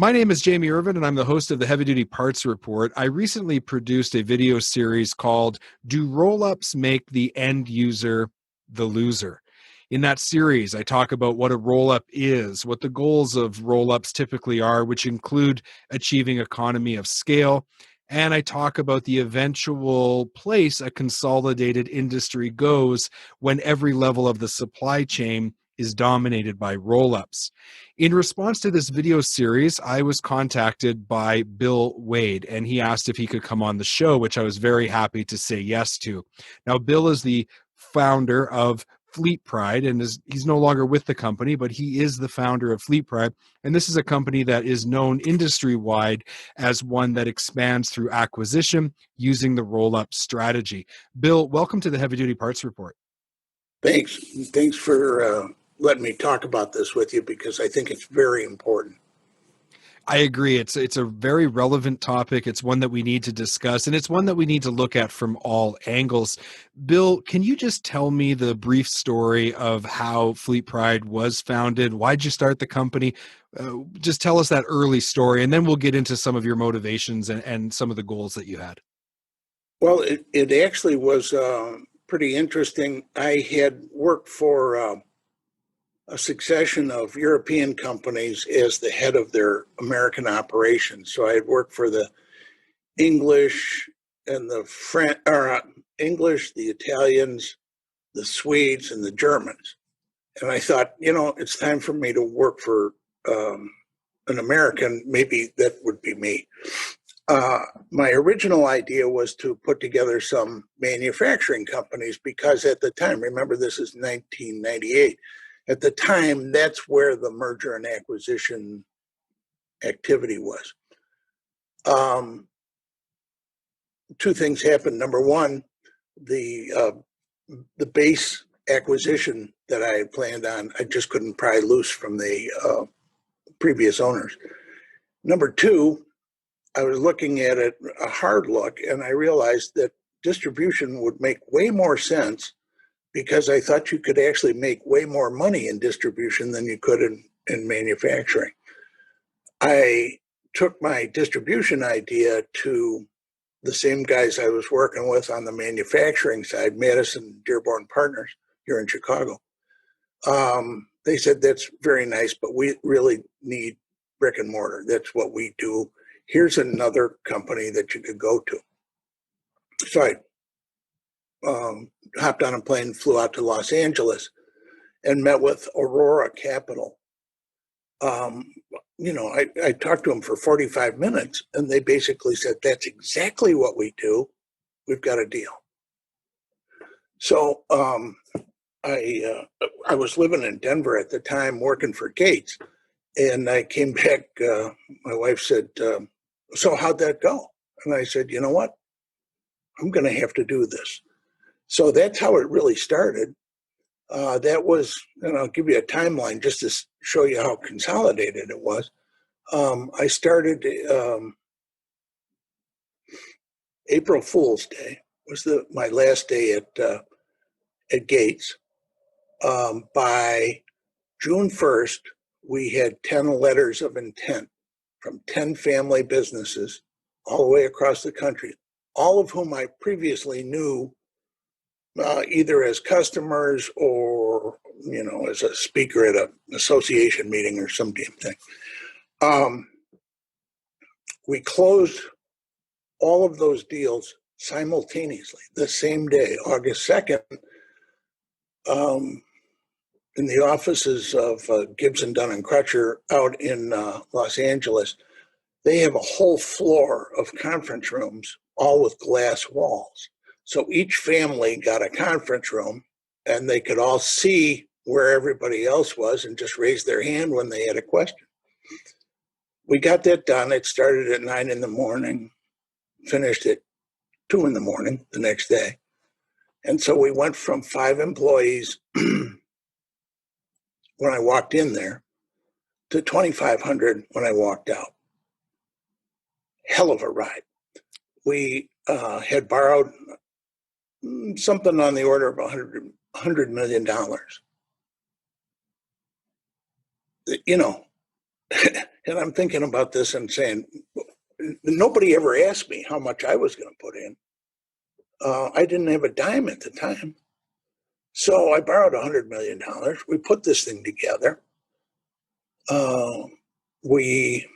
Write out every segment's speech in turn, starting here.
My name is Jamie Irvin, and I'm the host of the Heavy Duty Parts Report. I recently produced a video series called Do Rollups Make the End User the Loser? In that series, I talk about what a rollup is, what the goals of rollups typically are, which include achieving economy of scale, and I talk about the eventual place a consolidated industry goes when every level of the supply chain is dominated by rollups. In response to this video series, I was contacted by Bill Wade, and he asked if he could come on the show, which I was very happy to say yes to. Now, Bill is the founder of FleetPride, and he's no longer with the company, but he is the founder of FleetPride. And this is a company that is known industry-wide as one that expands through acquisition using the roll-up strategy. Bill, welcome to the Heavy Duty Parts Report. Thanks. Thanks for letting me talk about this with you, because I think it's very important. I agree. It's a very relevant topic. It's one that we need to discuss, and it's one that we need to look at from all angles. Bill, can you just tell me the brief story of how FleetPride was founded? Why'd you start the company? Just tell us that early story, and then we'll get into some of your motivations and some of the goals that you had. Well, it actually was pretty interesting. I had worked for a succession of European companies as the head of their American operations. So I had worked for the English and the French, or English, the Italians, the Swedes, and the Germans. And I thought, it's time for me to work for an American. Maybe that would be me. My original idea was to put together some manufacturing companies, because at the time, remember this is 1998, at the time, that's where the merger and acquisition activity was. Two things happened. Number one, the base acquisition that I had planned on, I just couldn't pry loose from the previous owners. Number two, I was looking at it, a hard look, and I realized that distribution would make way more sense, because I thought you could actually make way more money in distribution than you could in manufacturing. I took my distribution idea to the same guys I was working with on the manufacturing side, Madison Dearborn Partners here in Chicago. They said, that's very nice, but we really need brick and mortar. That's what we do. Here's another company that you could go to. So I hopped on a plane, flew out to Los Angeles, and met with Aurora Capital. I talked to them for 45 minutes, and they basically said, that's exactly what we do. We've got a deal. So I was living in Denver at the time, working for Gates, and I came back. My wife said, so how'd that go? And I said, you know what? I'm going to have to do this. So that's how it really started. That was, and I'll give you a timeline just to show you how consolidated it was. I started April Fool's Day was my last day at Gates. By June 1st, we had 10 letters of intent from 10 family businesses all the way across the country, all of whom I previously knew either as customers or, as a speaker at an association meeting or some damn thing. We closed all of those deals simultaneously, the same day, August 2nd, in the offices of Gibson, Dunn & Crutcher out in Los Angeles. They have a whole floor of conference rooms, all with glass walls. So each family got a conference room, and they could all see where everybody else was and just raise their hand when they had a question. We got that done. It started at 9 in the morning, finished at 2 in the morning the next day. And so we went from 5 employees when I walked in there to 2,500 when I walked out. Hell of a ride. We had borrowed something on the order of $100 million. and I'm thinking about this and saying, nobody ever asked me how much I was going to put in. I didn't have a dime at the time. So I borrowed $100 million. We put this thing together. We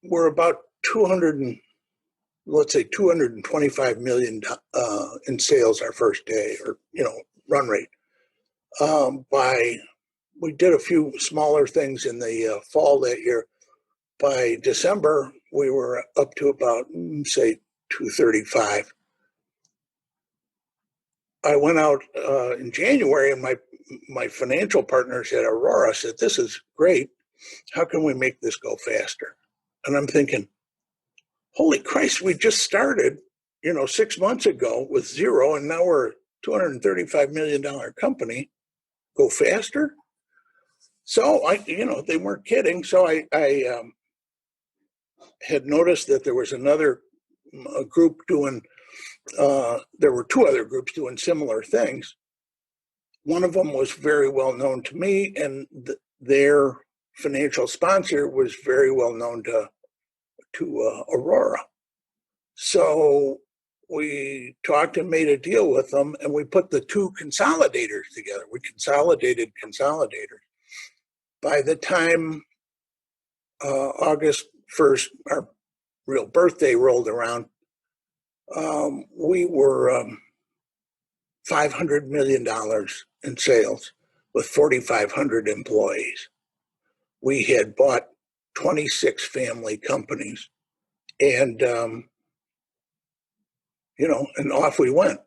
were about 225 million in sales our first day, or run rate. We did a few smaller things in the fall that year. By December, we were up to about say 235. I went out in January, and my financial partners at Aurora said, "This is great. How can we make this go faster?" And I'm thinking, holy Christ, we just started, 6 months ago with zero, and now we're a $235 million company. Go faster? So they weren't kidding. So I had noticed that there was another group doing, there were two other groups doing similar things. One of them was very well known to me, and their financial sponsor was very well known to Aurora. So we talked and made a deal with them, and we put the two consolidators together. We consolidated consolidators. By the time August 1st, our real birthday rolled around, we were $500 million in sales with 4,500 employees. We had bought 26 family companies, and and off we went.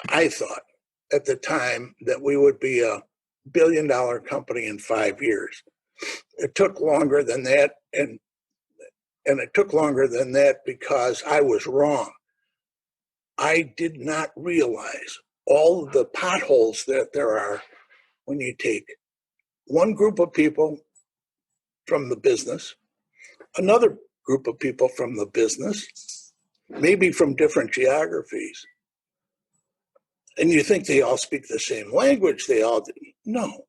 I thought at the time that we would be a $1 billion company in 5 years. It took longer than that, and it took longer than that because I was wrong. I did not realize all of the potholes that there are when you take one group of people from the business, another group of people from the business, maybe from different geographies, and you think they all speak the same language. They all do. No.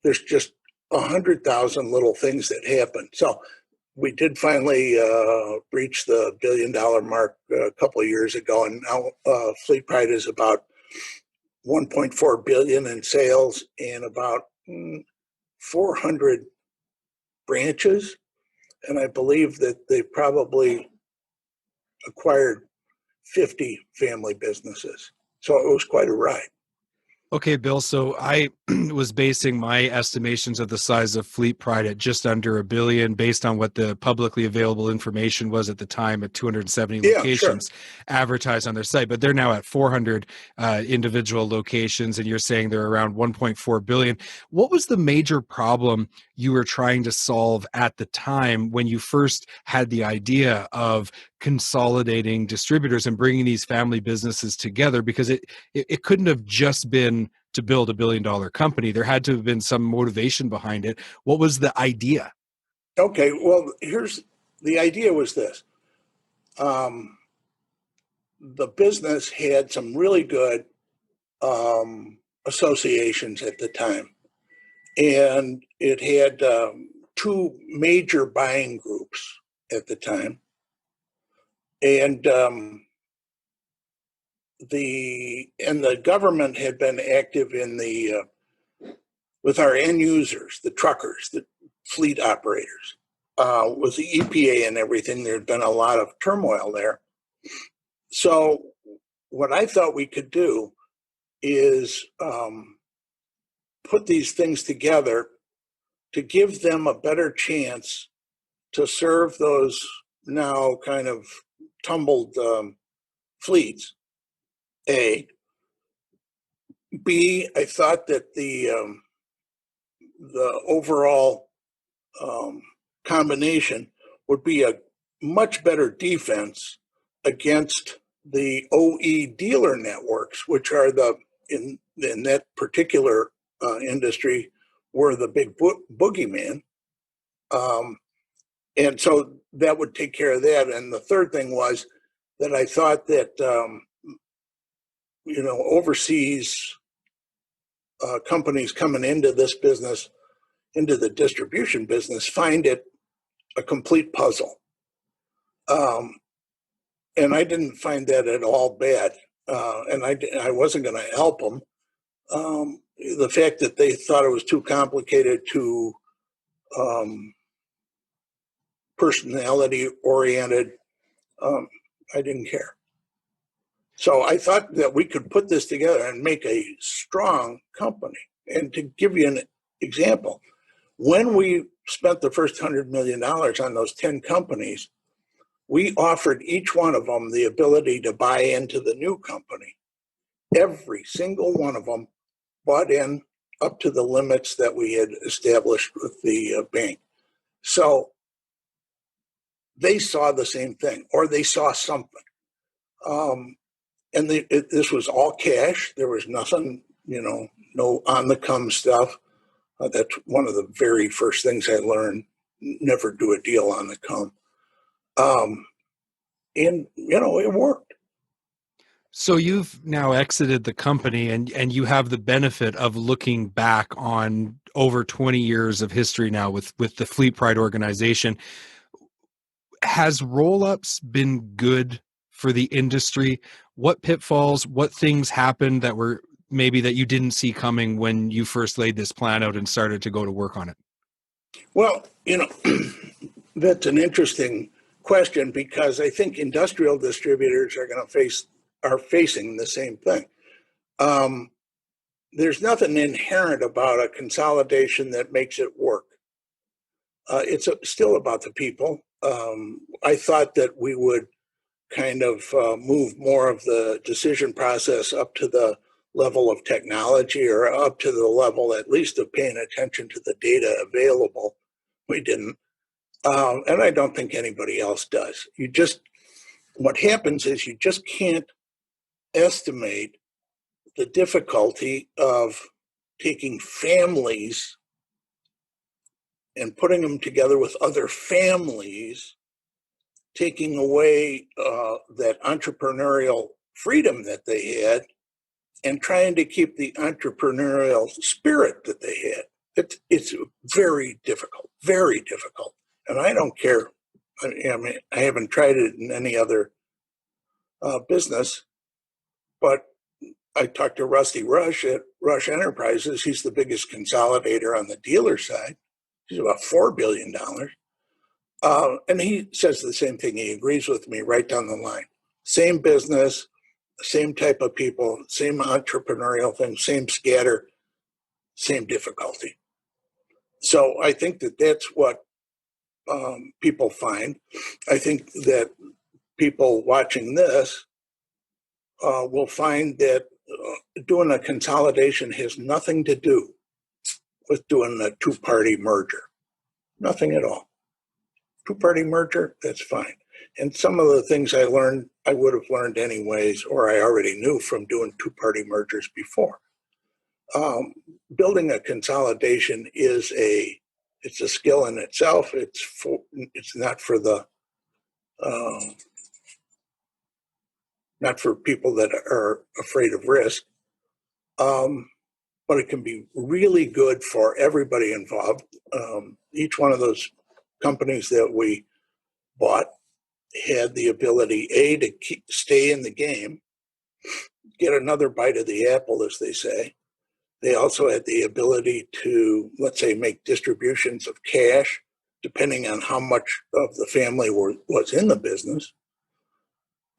There's just 100,000 little things that happen. So we did finally reach the $1 billion mark a couple of years ago, and now FleetPride is about 1.4 billion in sales and about 400 branches, and I believe that they probably acquired 50 family businesses. So it was quite a ride. Okay, Bill. So I was basing my estimations of the size of FleetPride at just under $1 billion based on what the publicly available information was at the time at 270 locations advertised on their site. But they're now at 400 individual locations, and you're saying they're around 1.4 billion. What was the major problem you were trying to solve at the time when you first had the idea of consolidating distributors and bringing these family businesses together? Because it couldn't have just been to build $1 billion company. There had to have been some motivation behind it. What was the idea? Okay, well, the idea was this. The business had some really good associations at the time, and it had two major buying groups at the time, and the government had been active in with our end users, the truckers, the fleet operators, with the EPA and everything. There'd been a lot of turmoil there. So what I thought we could do is put these things together to give them a better chance to serve those now kind of tumbled fleets. A. B, I thought that the overall combination would be a much better defense against the OE dealer networks, which are in that particular industry were the big boogeyman. And so that would take care of that. And the third thing was that I thought that overseas companies coming into this business into the distribution business find it a complete puzzle. And I didn't find that at all bad. And I wasn't going to help them. The fact that they thought it was too complicated, too personality oriented, I didn't care. So I thought that we could put this together and make a strong company. And to give you an example, when we spent the first $100 million on those 10 companies, we offered each one of them the ability to buy into the new company. Every single one of them bought in up to the limits that we had established with the bank. So they saw the same thing, or they saw something. And this was all cash. There was nothing, no on-the-come stuff. That's one of the very first things I learned. Never do a deal on the come. And, it worked. So you've now exited the company and you have the benefit of looking back on over 20 years of history now with the FleetPride organization. Has Rollups been good for the industry? What pitfalls, what things happened that were maybe that you didn't see coming when you first laid this plan out and started to go to work on it? Well, that's an interesting question, because I think industrial distributors are facing the same thing. There's nothing inherent about a consolidation that makes it work. It's still about the people. I thought that we would kind of move more of the decision process up to the level of technology, or up to the level at least of paying attention to the data available. We didn't. And I don't think anybody else does. What happens is you just can't estimate the difficulty of taking families and putting them together with other families, taking away that entrepreneurial freedom that they had, and trying to keep the entrepreneurial spirit that they had. It's very difficult, very difficult. And I don't care. I mean, I haven't tried it in any other business, but I talked to Rusty Rush at Rush Enterprises. He's the biggest consolidator on the dealer side. He's about $4 billion. And he says the same thing. He agrees with me right down the line. Same business, same type of people, same entrepreneurial thing, same scatter, same difficulty. So I think that that's what people find. I think that people watching this will find that doing a consolidation has nothing to do with doing a two-party merger. Nothing at all. Two-party merger, that's fine. And some of the things I learned, I would have learned anyways, or I already knew from doing two-party mergers before. Building a consolidation it's a skill in itself. It's not for not for people that are afraid of risk, but it can be really good for everybody involved. Each one of those companies that we bought had the ability, to stay in the game, get another bite of the apple, as they say. They also had the ability to, let's say, make distributions of cash, depending on how much of the family was in the business.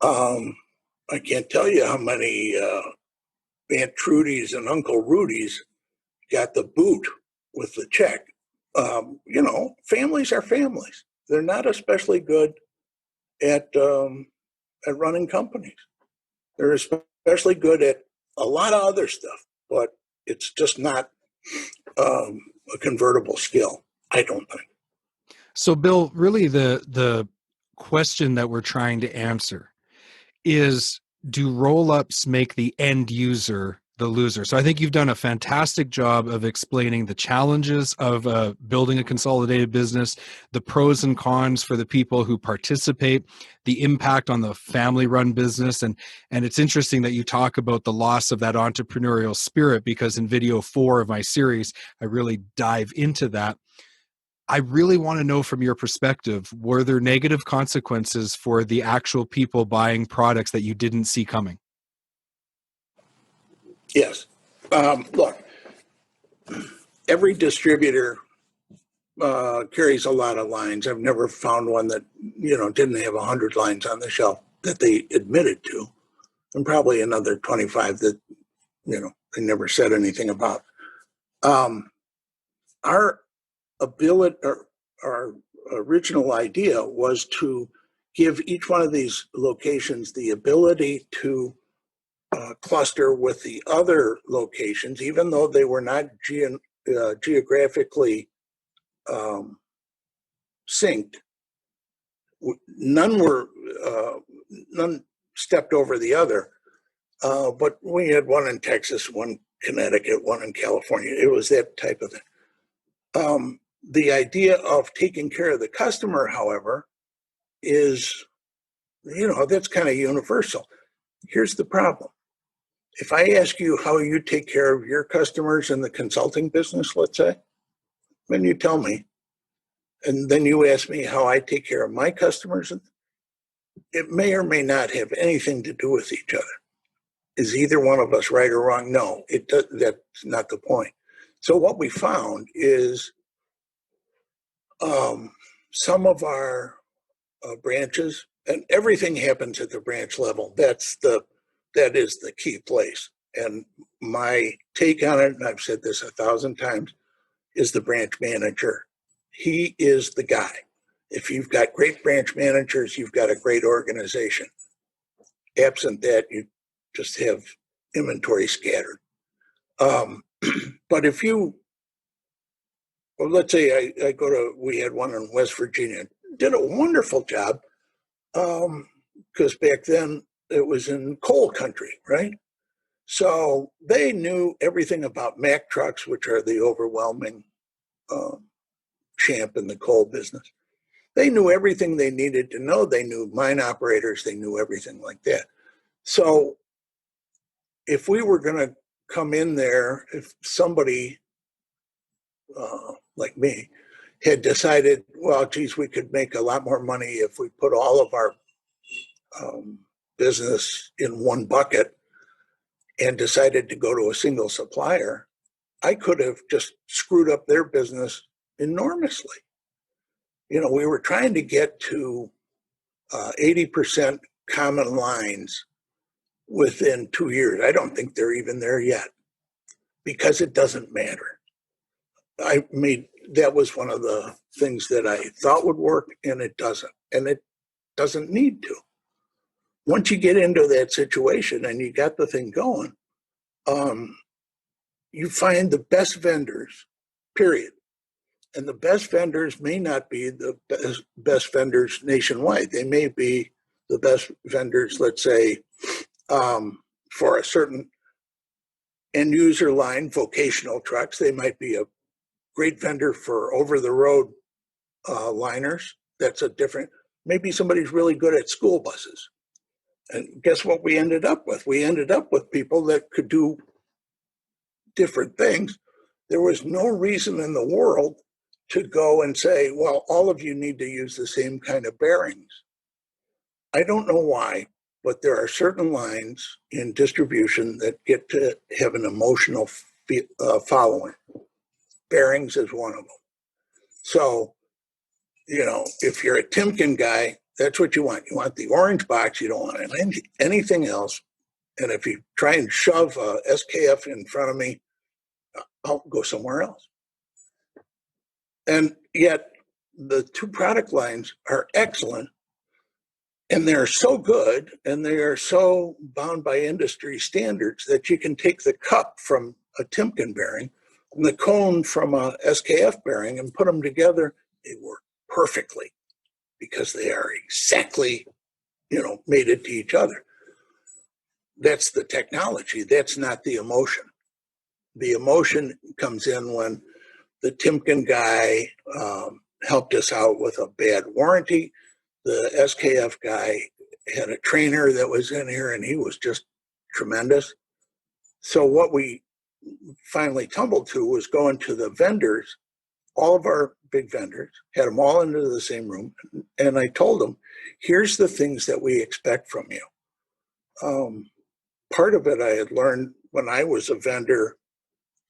I can't tell you how many Aunt Trudy's and Uncle Rudy's got the boot with the check. Families are families. They're not especially good at running companies. They're especially good at a lot of other stuff, but it's just not a convertible skill, I don't think. So, Bill, really the question that we're trying to answer is, do roll-ups make the end user the loser. So I think you've done a fantastic job of explaining the challenges of building a consolidated business, the pros and cons for the people who participate, the impact on the family-run business. And it's interesting that you talk about the loss of that entrepreneurial spirit, because in video 4 of my series, I really dive into that. I really want to know from your perspective, were there negative consequences for the actual people buying products that you didn't see coming? Yes. Look, every distributor carries a lot of lines. I've never found one that, didn't have 100 lines on the shelf that they admitted to, and probably another 25 that, they never said anything about. Our ability, or our original idea was to give each one of these locations the ability to cluster with the other locations, even though they were not geographically synced. None were, none stepped over the other, but we had one in Texas, one Connecticut, one in California. It was that type of thing. The idea of taking care of the customer, however, is, that's kind of universal. Here's the problem. If I ask you how you take care of your customers in the consulting business, let's say, then you tell me, and then you ask me how I take care of my customers, it may or may not have anything to do with each other. Is either one of us right or wrong? No, that's not the point. So what we found is some of our branches, and everything happens at the branch level. That is the key place. And my take on it, and I've said this 1,000 times, is the branch manager. He is the guy. If you've got great branch managers, you've got a great organization. Absent that, you just have inventory scattered. But if you, well, let's say we had one in West Virginia, did a wonderful job, because back then it was in coal country, right? So they knew everything about Mack trucks, which are the overwhelming champ in the coal business. They knew everything they needed to know. They knew mine operators. They knew everything like that. So if we were going to come in there, if somebody like me had decided, well, geez, we could make a lot more money if we put all of our business in one bucket, and decided to go to a single supplier, I could have just screwed up their business enormously. We were trying to get to 80% common lines within 2 years. I don't think they're even there yet, because it doesn't matter. That was one of the things that I thought would work, and it doesn't. And it doesn't need to. Once you get into that situation and you got the thing going, you find the best vendors, period. And the best vendors may not be the best vendors nationwide. They may be the best vendors, let's say, for a certain end user line, vocational trucks. They might be a great vendor for over-the-road liners. That's a different, maybe somebody's really good at school buses. And guess what we ended up with? We ended up with people that could do different things. There was no reason in the world to go and say, well, all of you need to use the same kind of bearings. I don't know why, but there are certain lines in distribution that get to have an emotional following. Bearings is one of them. So, if you're a Timken guy, that's what you want. You want the orange box. You don't want anything else. And if you try and shove a SKF in front of me, I'll go somewhere else. And yet the two product lines are excellent, and they're so good, and they are so bound by industry standards that you can take the cup from a Timken bearing and the cone from a SKF bearing and put them together. They work perfectly because they are exactly, mated to each other. that's the technology. That's not the emotion. The emotion comes in when the Timken guy helped us out with a bad warranty. The SKF guy had a trainer that was in here, and he was just tremendous. So what we finally tumbled to was going to the vendors, all of our big vendors, had them all into the same room. And I told them, here's the things that we expect from you. Part of it I had learned when I was a vendor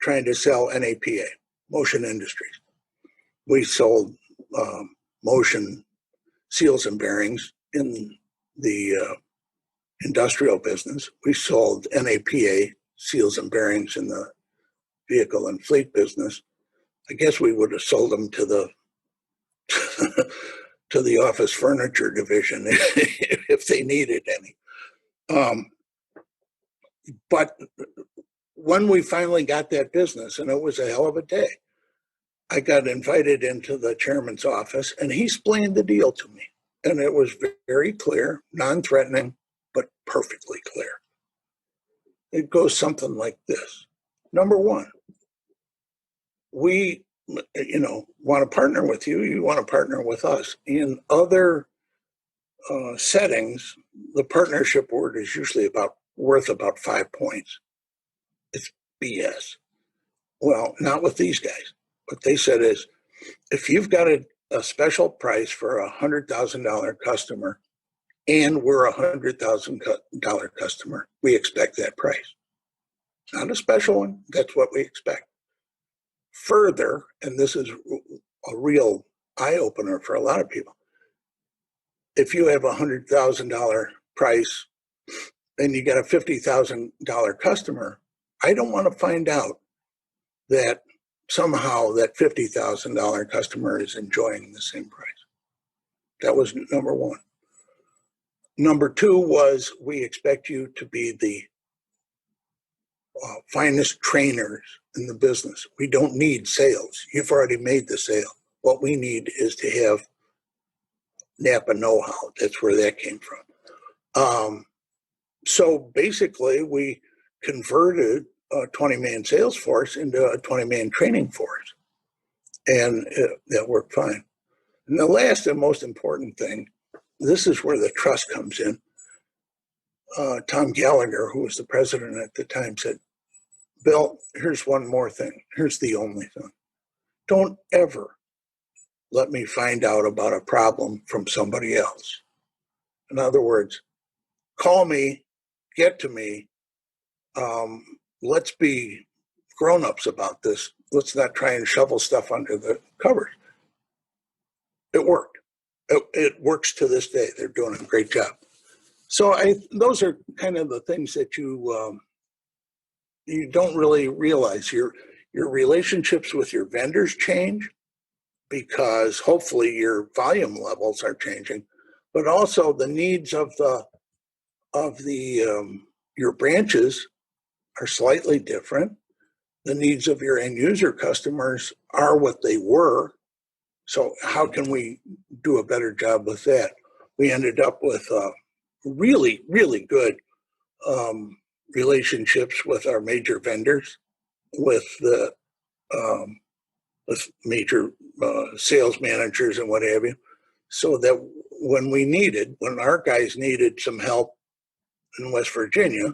trying to sell NAPA, Motion Industries. We sold motion seals and bearings in the industrial business. We sold NAPA seals and bearings in the vehicle and fleet business. I guess we would have sold them to the to the office furniture division if they needed any. But when we finally got that business, and it was a hell of a day, I got invited into the chairman's office, and he explained the deal to me. And it was very clear, non-threatening, but perfectly clear. It goes something like this. Number one, we want to partner with you. You want to partner with us. In other settings, the partnership word is usually worth about 5 points. It's BS. Well, not with these guys. What they said is, if you've got a special price for a $100,000 customer and we're a $100,000 customer, we expect that price. Not a special one. That's what we expect. Further, and this is a real eye-opener for a lot of people, if you have a $100,000 price and you get a $50,000 customer, I don't want to find out that somehow that $50,000 customer is enjoying the same price. That was number one. Number two was, we expect you to be the finest trainers in the business. We don't need sales. You've already made the sale. What we need is to have Napa know-how. That's where that came from. So basically, we converted a 20-man sales force into a 20-man training force. And that worked fine. And the last and most important thing, this is where the trust comes in. Tom Gallagher, who was the president at the time, said, Bill, here's one more thing. Here's the only thing. Don't ever let me find out about a problem from somebody else. In other words, call me, get to me. Let's be grown-ups about this. Let's not try and shovel stuff under the covers. It worked. It works to this day. They're doing a great job. So those are kind of the things that you don't really realize. Your relationships with your vendors change because hopefully your volume levels are changing, but also the needs of your branches are slightly different. The needs of your end user customers are what they were. So how can we do a better job with that? We ended up with really, really good relationships with our major vendors, with the with major sales managers and what have you, so that when our guys needed some help in West Virginia,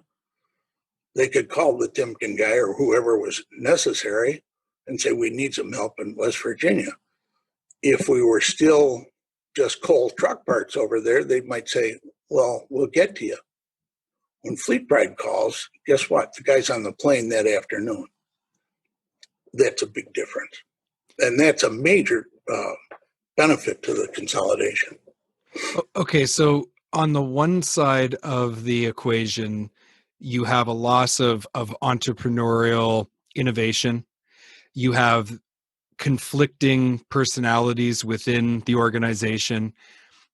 they could call the Timken guy or whoever was necessary and say, we need some help in West Virginia. If we were still just coal truck parts over there, they might say, well, we'll get to you. When FleetPride calls, guess what? The guy's on the plane that afternoon. That's a big difference. And that's a major benefit to the consolidation. Okay, so on the one side of the equation, you have a loss of entrepreneurial innovation. You have conflicting personalities within the organization,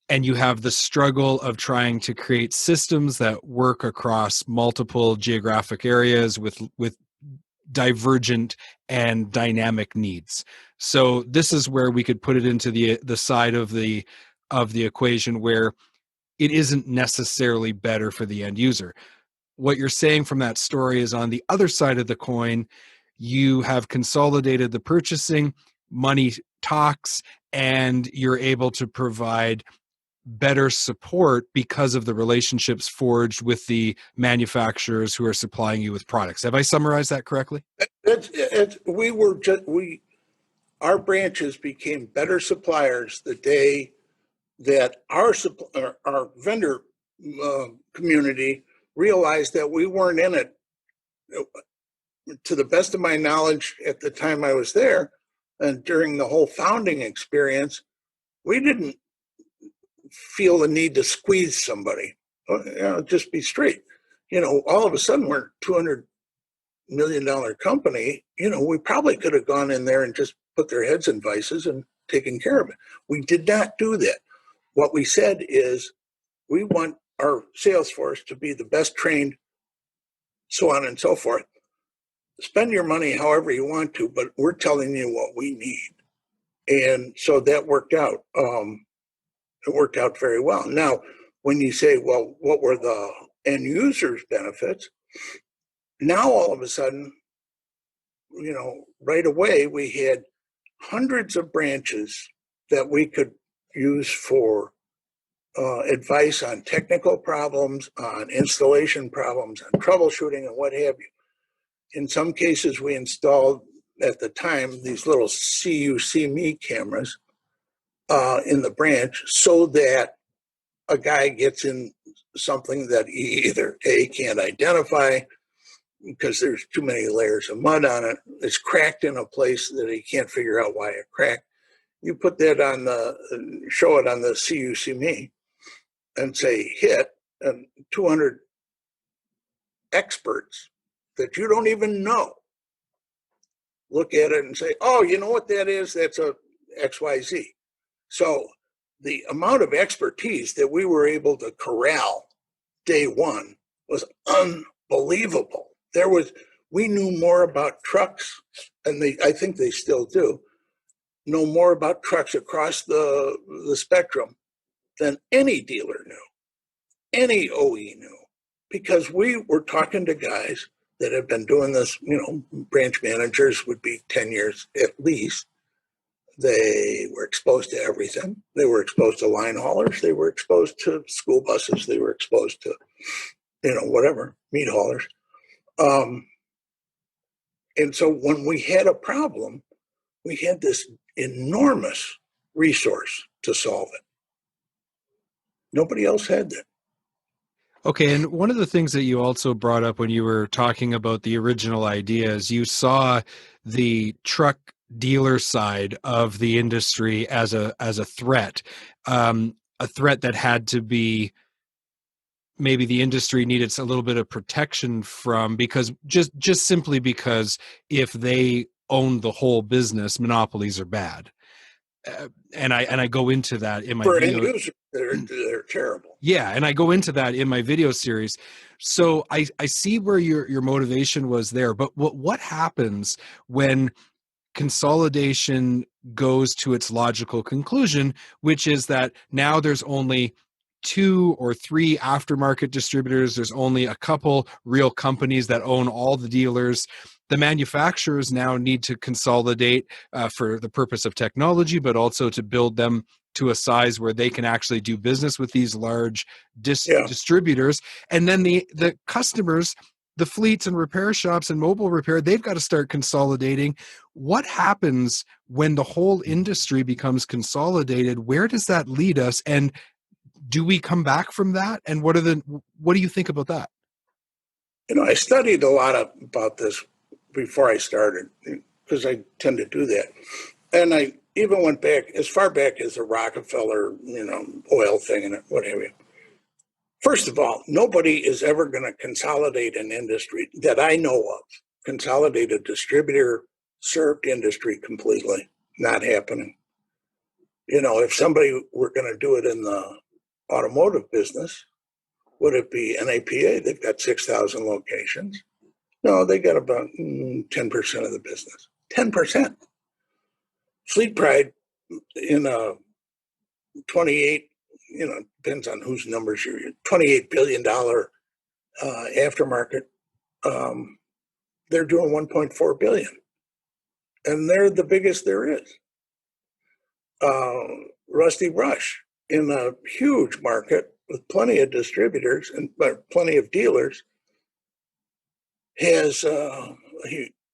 and you have the struggle of trying to create systems that work across multiple geographic areas with divergent and dynamic needs. So this is where we could put it into the side of the equation where it isn't necessarily better for the end user. what you're saying from that story is on the other side of the coin, you have consolidated the purchasing, money talks, and you're able to provide better support because of the relationships forged with the manufacturers who are supplying you with products. Have I summarized that correctly? Our branches became better suppliers the day that our vendor community realized that we weren't in it. To the best of my knowledge, at the time I was there, and during the whole founding experience, we didn't feel the need to squeeze somebody. Just be straight. All of a sudden we're a $200 million company. We probably could have gone in there and just put their heads in vices and taken care of it. We did not do that. What we said is we want our sales force to be the best trained, so on and so forth. Spend your money however you want to, but we're telling you what we need. And so that worked out. It worked out very well. Now, when you say, well, what were the end users' benefits? Now, all of a sudden, right away, we had hundreds of branches that we could use for advice on technical problems, on installation problems, on troubleshooting, and what have you. In some cases, we installed at the time these little See Me cameras in the branch so that a guy gets in something that he either A, can't identify because there's too many layers of mud on it, it's cracked in a place that he can't figure out why it cracked. You put that show it on the See Me and say hit, and 200 experts that you don't even know look at it and say, oh, you know what that is? That's a XYZ. So the amount of expertise that we were able to corral day one was unbelievable. We knew more about trucks, and I think they still do, know more about trucks across the spectrum than any dealer knew, any OE knew, because we were talking to guys that have been doing this, branch managers would be 10 years at least. They were exposed to everything. They were exposed to line haulers. They were exposed to school buses. They were exposed to, whatever, meat haulers. And so when we had a problem, we had this enormous resource to solve it. Nobody else had that. Okay, and one of the things that you also brought up when you were talking about the original ideas, you saw the truck dealer side of the industry as a threat, a threat that had to be, maybe the industry needed a little bit of protection from, because just simply because if they own the whole business, monopolies are bad. And I go into that in my For video. end users, they're terrible. Yeah, and I go into that in my video series. So I see where your motivation was there, but what happens when consolidation goes to its logical conclusion, which is that now there's only 2 or 3 aftermarket distributors, there's only a couple real companies that own all the dealers. The manufacturers now need to consolidate for the purpose of technology, but also to build them to a size where they can actually do business with these large distributors. And then the customers, the fleets and repair shops and mobile repair, they've got to start consolidating. What happens when the whole industry becomes consolidated? Where does that lead us? And do we come back from that? And what do you think about that? I studied a lot about this before I started, because I tend to do that. And I even went back as far back as the Rockefeller, oil thing and what have you. First of all, nobody is ever going to consolidate an industry that I know of. Consolidate a distributor served industry completely. Not happening. If somebody were going to do it in the automotive business, would it be NAPA? They've got 6,000 locations. No, they got about 10% of the business. 10%. FleetPride in a 28, depends on whose numbers you're $28 billion aftermarket, they're doing 1.4 billion, and they're the biggest there is. Rusty Rush, in a huge market with plenty of distributors and plenty of dealers, has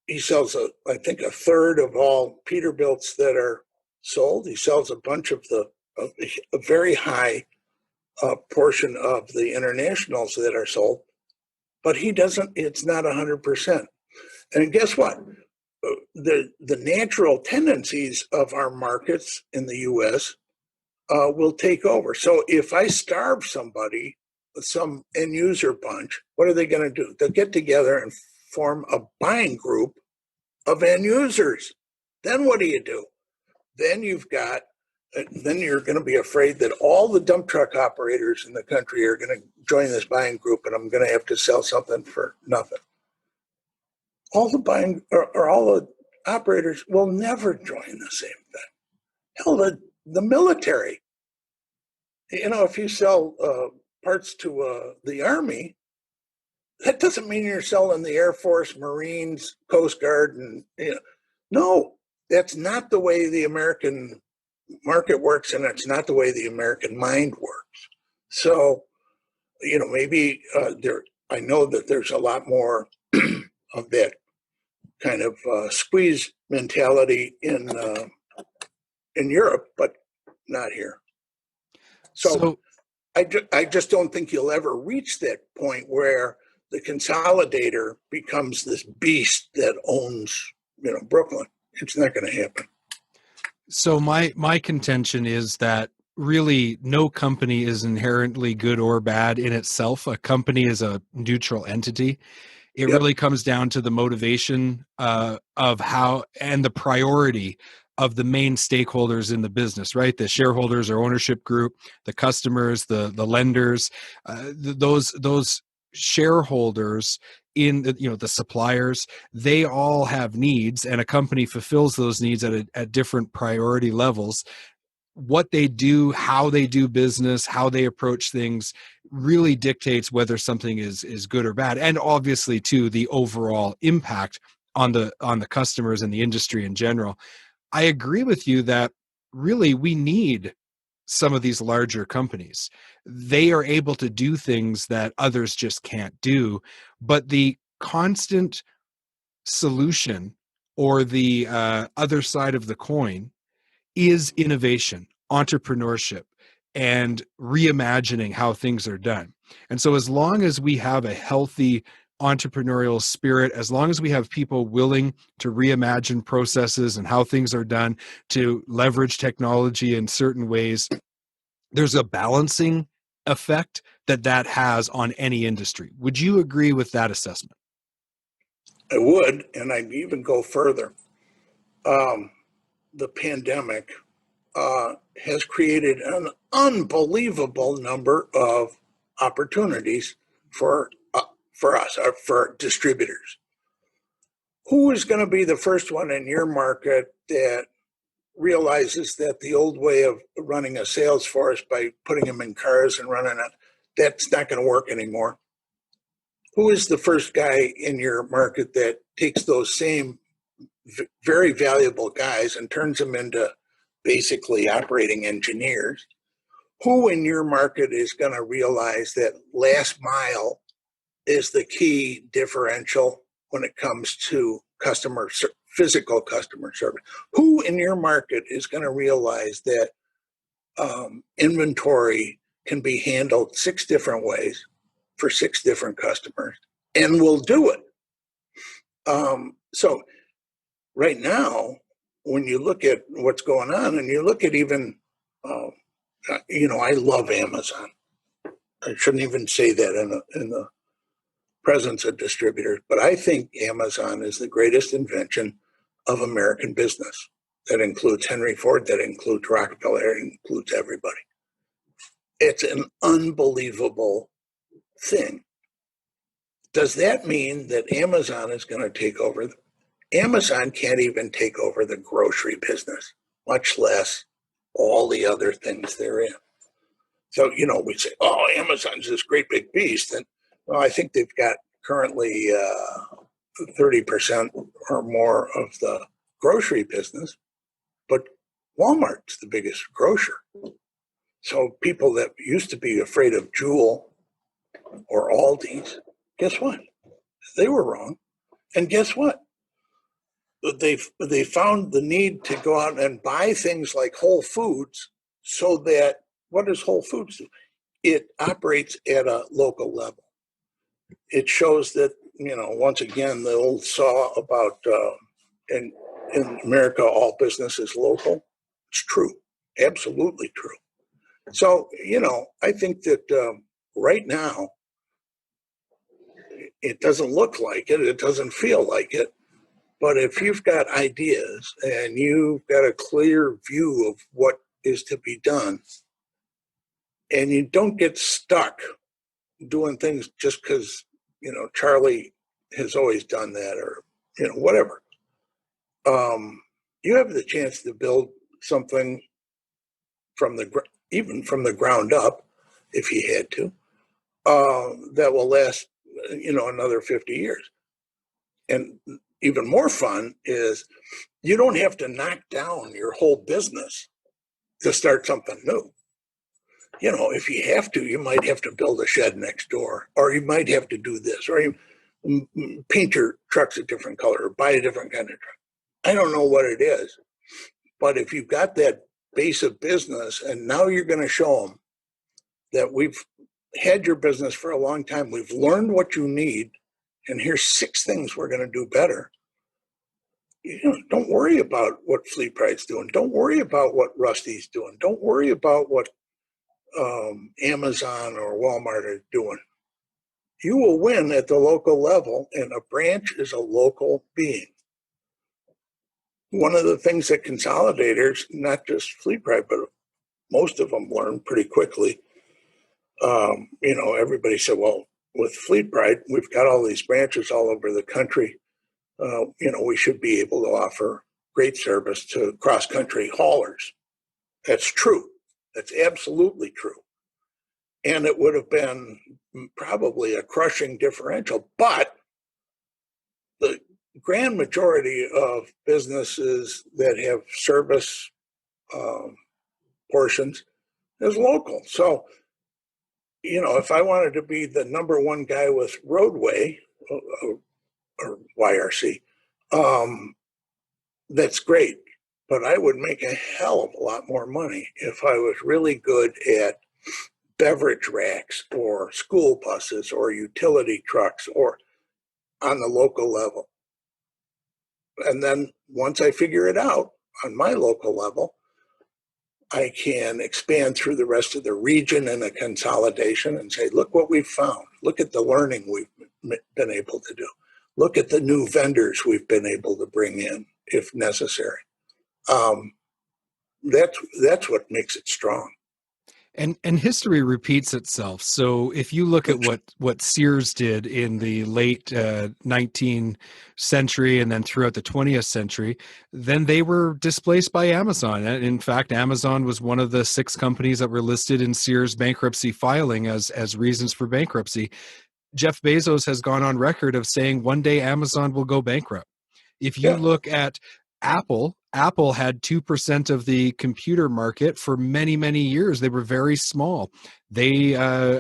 he sells I think a third of all Peterbilts that are sold. He sells a bunch of a very high portion of the internationals that are sold, but he doesn't. It's not 100%. And guess what? The natural tendencies of our markets in the U.S. Will take over. So if I starve somebody, some end user bunch, what are they going to do? They'll get together and form a buying group of end users. Then what do? Then then you're going to be afraid that all the dump truck operators in the country are going to join this buying group, and I'm going to have to sell something for nothing. All the buying or all the operators will never join the same thing. Hell, the military. If you sell parts to the Army, that doesn't mean you're selling the Air Force, Marines, Coast Guard, and no, that's not the way the American market works, and it's not the way the American mind works. So, maybe I know that there's a lot more of that kind of squeeze mentality in Europe, but not here. So I just don't think you'll ever reach that point where the consolidator becomes this beast that owns, Brooklyn. It's not going to happen. So my contention is that really no company is inherently good or bad in itself. A company is a neutral entity. It really comes down to the motivation of how and the priority of the main stakeholders in the business, right? The shareholders or ownership group, the customers, the lenders, those shareholders in the suppliers, they all have needs, and a company fulfills those needs at different priority levels. What they do, how they do business, how they approach things really dictates whether something is good or bad, and obviously too the overall impact on the customers and the industry in general. I agree with you that really we need some of these larger companies. They are able to do things that others just can't do, but the constant solution or the other side of the coin is innovation, entrepreneurship, and reimagining how things are done. And so as long as we have a healthy entrepreneurial spirit, as long as we have people willing to reimagine processes and how things are done, to leverage technology in certain ways, there's a balancing effect that has on any industry. Would you agree with that assessment? I would, and I'd even go further. The pandemic has created an unbelievable number of opportunities for us, for distributors. Who is going to be the first one in your market that realizes that the old way of running a sales force by putting them in cars and running it, that's not going to work anymore? Who is the first guy in your market that takes those same very valuable guys and turns them into basically operating engineers? Who in your market is going to realize that last mile is the key differential when it comes to physical customer service? Who in your market is going to realize that inventory can be handled 6 different ways for 6 different customers and will do it? So right now, when you look at what's going on, and you look at even, I love Amazon. I shouldn't even say that in the presence of distributors, but I think Amazon is the greatest invention of American business. That includes Henry Ford, that includes Rockefeller, it includes everybody. It's an unbelievable thing. Does that mean that Amazon is going to take over? Amazon can't even take over the grocery business, much less all the other things they're in. So, we say, oh, Amazon's this great big beast. And Well, I think they've got currently 30% or more of the grocery business, but Walmart's the biggest grocer. So people that used to be afraid of Jewel or Aldi's, guess what? They were wrong. And guess what? They found the need to go out and buy things like Whole Foods, so that what does Whole Foods do? It operates at a local level. It shows that, once again, the old saw about in America, all business is local. It's true. Absolutely true. So, I think that right now, it doesn't look like it. It doesn't feel like it. But if you've got ideas and you've got a clear view of what is to be done, and you don't get stuck doing things just because, Charlie has always done that, or, whatever, you have the chance to build something even from the ground up, if you had to, that will last, another 50 years. And even more fun is you don't have to knock down your whole business to start something new. If you have to, you might have to build a shed next door, or you might have to do this, or you paint your trucks a different color, or buy a different kind of truck. I don't know what it is, but if you've got that base of business and now you're going to show them that we've had your business for a long time, we've learned what you need, and here's 6 things we're going to do better. Don't worry about what FleetPride's doing. Don't worry about what Rusty's doing. Don't worry about what Amazon or Walmart are doing. You will win at the local level, and a branch is a local being. One of the things that consolidators, not just FleetPride, but most of them learn pretty quickly. Everybody said, well, with FleetPride, we've got all these branches all over the country. We should be able to offer great service to cross-country haulers. That's true. That's absolutely true. And it would have been probably a crushing differential, but the grand majority of businesses that have service portions is local. So, if I wanted to be the number one guy with Roadway or YRC, that's great. But I would make a hell of a lot more money if I was really good at beverage racks or school buses or utility trucks or on the local level. And then once I figure it out on my local level, I can expand through the rest of the region in a consolidation and say, look what we've found. Look at the learning we've been able to do. Look at the new vendors we've been able to bring in if necessary. That's what makes it strong. And history repeats itself. So if you look at what Sears did in the late 19th century and then throughout the 20th century, then they were displaced by Amazon. And in fact, Amazon was one of the 6 companies that were listed in Sears bankruptcy filing as reasons for bankruptcy. Jeff Bezos has gone on record of saying one day Amazon will go bankrupt. If you look at Apple had 2% of the computer market for many, many years. They were very small. They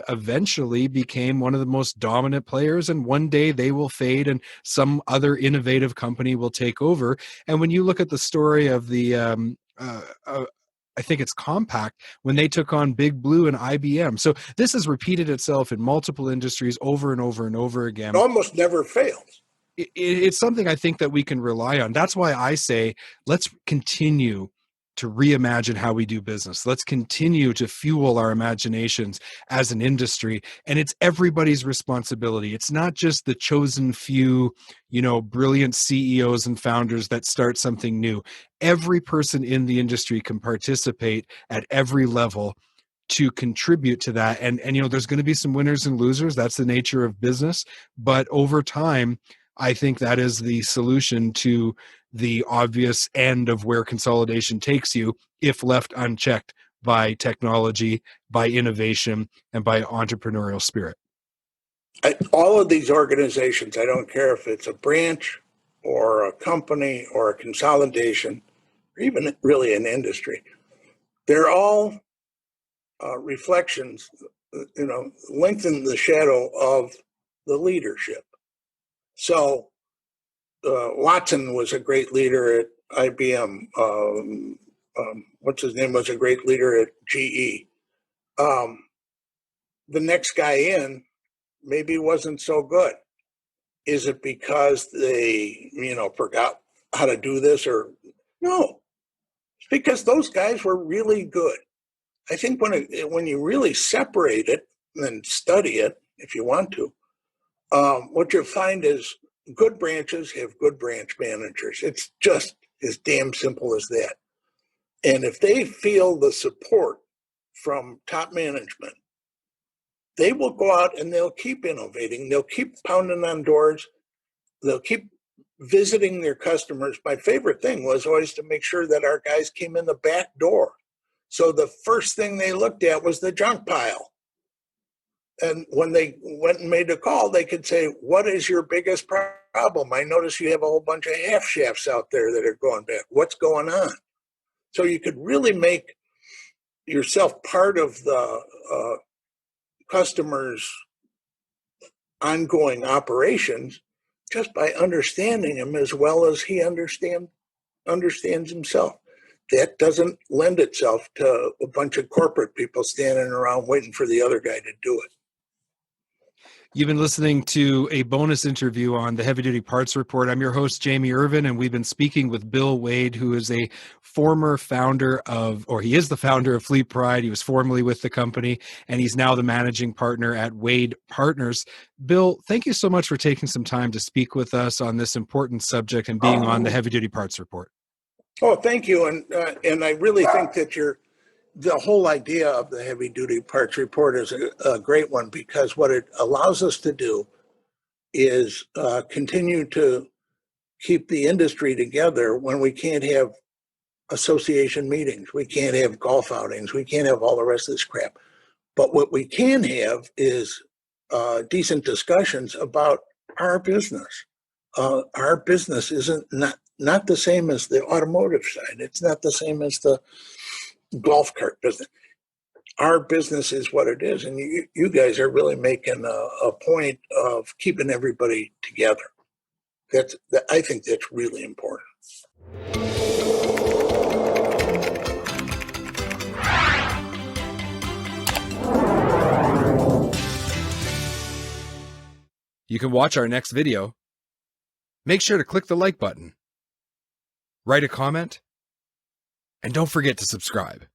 eventually became one of the most dominant players, and one day they will fade and some other innovative company will take over. And when you look at the story of the I think it's Compaq, when they took on Big Blue and IBM. So this has repeated itself in multiple industries over and over and over again. It almost never fails. It's something I think that we can rely on. That's why I say, let's continue to reimagine how we do business. Let's continue to fuel our imaginations as an industry. And it's everybody's responsibility. It's not just the chosen few, brilliant CEOs and founders that start something new. Every person in the industry can participate at every level to contribute to that. And there's going to be some winners and losers. That's the nature of business. But over time, I think that is the solution to the obvious end of where consolidation takes you if left unchecked by technology, by innovation, and by entrepreneurial spirit. All of these organizations, I don't care if it's a branch or a company or a consolidation, or even really an industry, they're all reflections, lengthen the shadow of the leadership. So Watson was a great leader at IBM. What's his name was a great leader at GE. The next guy in maybe wasn't so good. Is it because they, forgot how to do this or no? It's because those guys were really good. I think when you really separate it and study it, if you want to, what you'll find is good branches have good branch managers. It's just as damn simple as that. And if they feel the support from top management, they will go out and they'll keep innovating. They'll keep pounding on doors. They'll keep visiting their customers. My favorite thing was always to make sure that our guys came in the back door. So the first thing they looked at was the junk pile. And when they went and made a call, they could say, what is your biggest problem? I notice you have a whole bunch of half shafts out there that are going bad. What's going on? So you could really make yourself part of the customer's ongoing operations just by understanding him as well as he understands himself. That doesn't lend itself to a bunch of corporate people standing around waiting for the other guy to do it. You've been listening to a bonus interview on the Heavy Duty Parts Report. I'm your host, Jamie Irvin, and we've been speaking with Bill Wade, who is a former founder he is the founder of FleetPride. He was formerly with the company, and he's now the managing partner at Wade Partners. Bill, thank you so much for taking some time to speak with us on this important subject and being on the Heavy Duty Parts Report. Oh, thank you. And I really think that the whole idea of the Heavy Duty Parts Report is a great one, because what it allows us to do is continue to keep the industry together when we can't have association meetings, we can't have golf outings, we can't have all the rest of this crap. But what we can have is decent discussions about our business. Our business isn't not the same as the automotive side. It's not the same as the golf cart business. Our business is what it is, and you guys are really making a point of keeping everybody together. I think that's really important. You can watch our next video. Make sure to click the like button, write a comment, and don't forget to subscribe.